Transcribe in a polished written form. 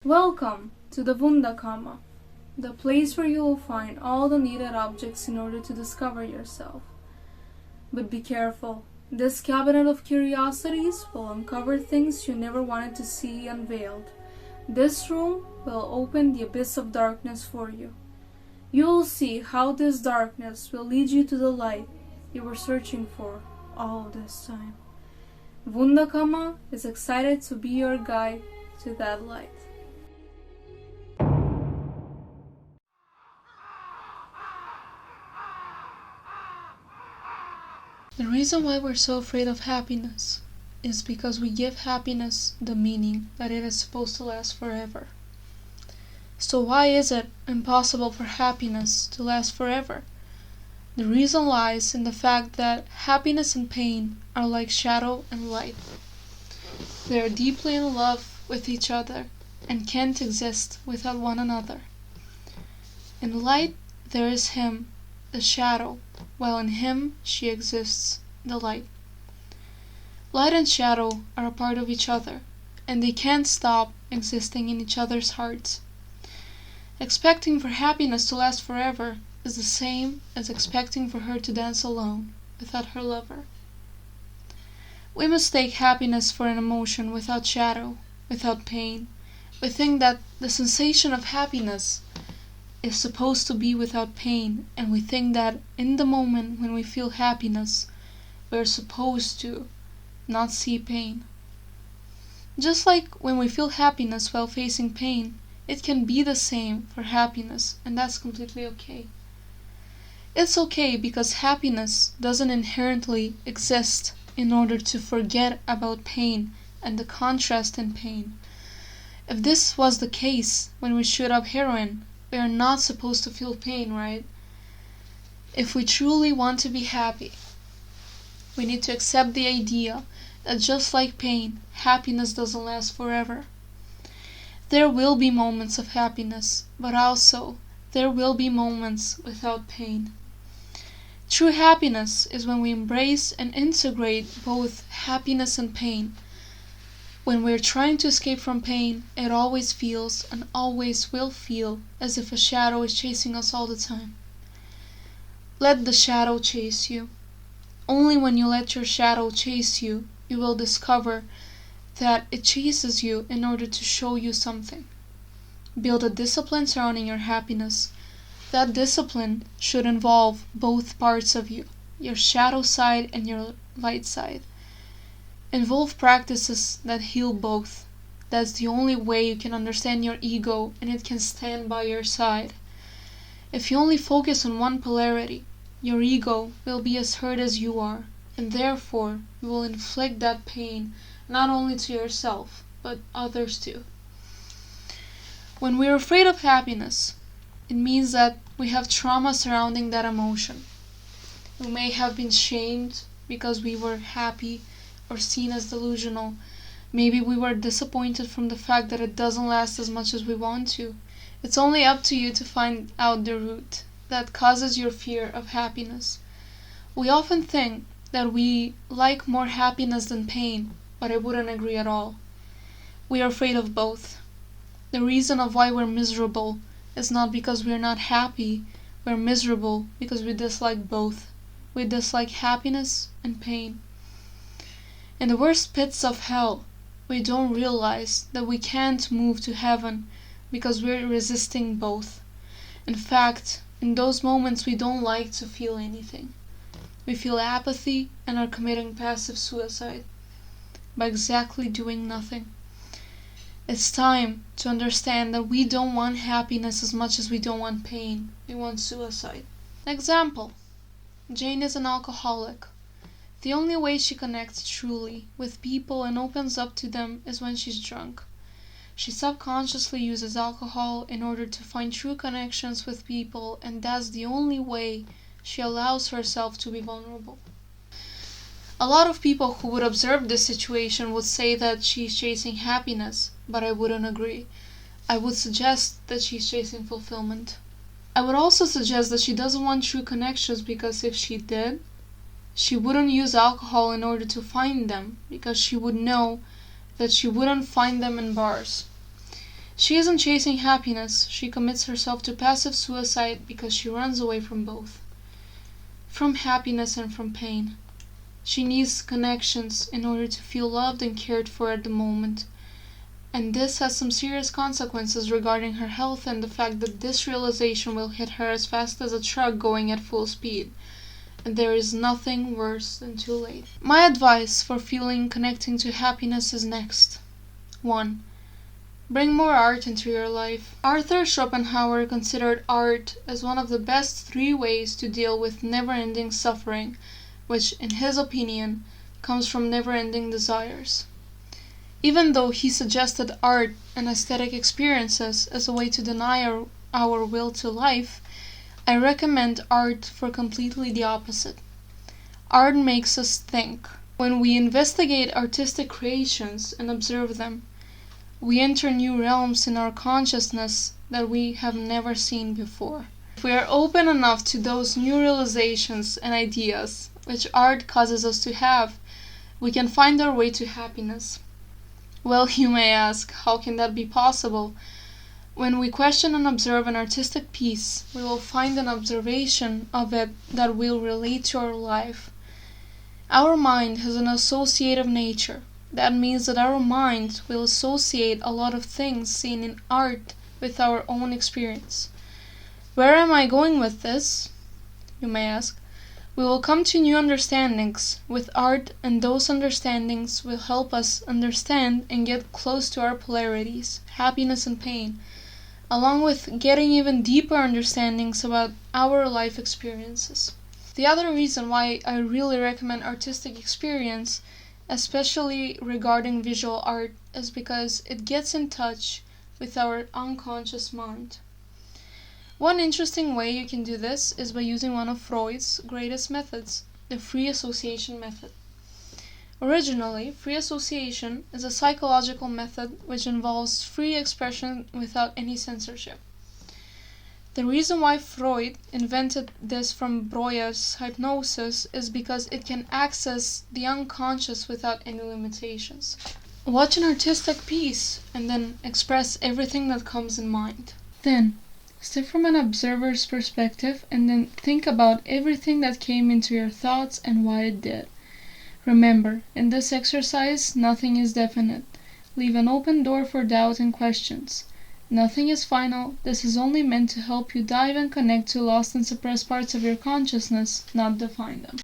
Welcome to the Wunderkammer, the place where you will find all the needed objects in order to discover yourself. But be careful, this cabinet of curiosities will uncover things you never wanted to see unveiled. This room will open the abyss of darkness for you. You will see how this darkness will lead you to the light you were searching for all this time. Wunderkammer is excited to be your guide to that light. The reason why we're so afraid of happiness is because we give happiness the meaning that it is supposed to last forever. So why is it impossible for happiness to last forever? The reason lies in the fact that happiness and pain are like shadow and light. They are deeply in love with each other and can't exist without one another. In light there is him, the shadow, while in him she exists, the light. Light and shadow are a part of each other, and they can't stop existing in each other's hearts. Expecting for happiness to last forever is the same as expecting for her to dance alone, without her lover. We mistake happiness for an emotion without shadow, without pain. We think that the sensation of happiness is supposed to be without pain, and we think that in the moment when we feel happiness, we're supposed to not see pain. Just like when we feel happiness while facing pain, it can be the same for happiness, and that's completely okay. It's okay because happiness doesn't inherently exist in order to forget about pain and the contrast in pain. If this was the case when we shoot up heroin, we are not supposed to feel pain, right? If we truly want to be happy, we need to accept the idea that just like pain, happiness doesn't last forever. There will be moments of happiness, but also there will be moments without pain. True happiness is when we embrace and integrate both happiness and pain. When we're trying to escape from pain, it always feels and always will feel as if a shadow is chasing us all the time. Let the shadow chase you. Only when you let your shadow chase you, you will discover that it chases you in order to show you something. Build a discipline surrounding your happiness. That discipline should involve both parts of you, your shadow side and your light side. Involve practices that heal both. That's the only way you can understand your ego and it can stand by your side. If you only focus on one polarity, your ego will be as hurt as you are, and therefore you will inflict that pain not only to yourself, but others too. When we are afraid of happiness, it means that we have trauma surrounding that emotion. We may have been shamed because we were happy or seen as delusional. Maybe we were disappointed from the fact that it doesn't last as much as we want to. It's only up to you to find out the root that causes your fear of happiness. We often think that we like more happiness than pain, but I wouldn't agree at all. We are afraid of both. The reason of why we're miserable is not because we're not happy. We're miserable because we dislike both. We dislike happiness and pain. In the worst pits of hell, we don't realize that we can't move to heaven because we're resisting both. In fact, in those moments we don't like to feel anything. We feel apathy and are committing passive suicide by exactly doing nothing. It's time to understand that we don't want happiness as much as we don't want pain. We want suicide. Example: Jane is an alcoholic. The only way she connects truly with people and opens up to them is when she's drunk. She subconsciously uses alcohol in order to find true connections with people, and that's the only way she allows herself to be vulnerable. A lot of people who would observe this situation would say that she's chasing happiness, but I wouldn't agree. I would suggest that she's chasing fulfillment. I would also suggest that she doesn't want true connections because if she did, she wouldn't use alcohol in order to find them, because she would know that she wouldn't find them in bars. She isn't chasing happiness, she commits herself to passive suicide because she runs away from both. From happiness and from pain. She needs connections in order to feel loved and cared for at the moment. And this has some serious consequences regarding her health and the fact that this realization will hit her as fast as a truck going at full speed. And there is nothing worse than too late. My advice for feeling connecting to happiness is next. 1. Bring more art into your life. Arthur Schopenhauer considered art as one of the best 3 ways to deal with never-ending suffering, which, in his opinion, comes from never-ending desires. Even though he suggested art and aesthetic experiences as a way to deny our will to life, I recommend art for completely the opposite. Art makes us think. When we investigate artistic creations and observe them, we enter new realms in our consciousness that we have never seen before. If we are open enough to those new realizations and ideas, which art causes us to have, we can find our way to happiness. Well, you may ask, how can that be possible? When we question and observe an artistic piece, we will find an observation of it that will relate to our life. Our mind has an associative nature. That means that our mind will associate a lot of things seen in art with our own experience. Where am I going with this? You may ask. We will come to new understandings with art, and those understandings will help us understand and get close to our polarities, happiness and pain, along with getting even deeper understandings about our life experiences. The other reason why I really recommend artistic experience, especially regarding visual art, is because it gets in touch with our unconscious mind. One interesting way you can do this is by using one of Freud's greatest methods, the free association method. Originally, free association is a psychological method which involves free expression without any censorship. The reason why Freud invented this from Breuer's hypnosis is because it can access the unconscious without any limitations. Watch an artistic piece and then express everything that comes in mind. Then, step from an observer's perspective and then think about everything that came into your thoughts and why it did. Remember, in this exercise, nothing is definite. Leave an open door for doubt and questions. Nothing is final. This is only meant to help you dive and connect to lost and suppressed parts of your consciousness, not define them.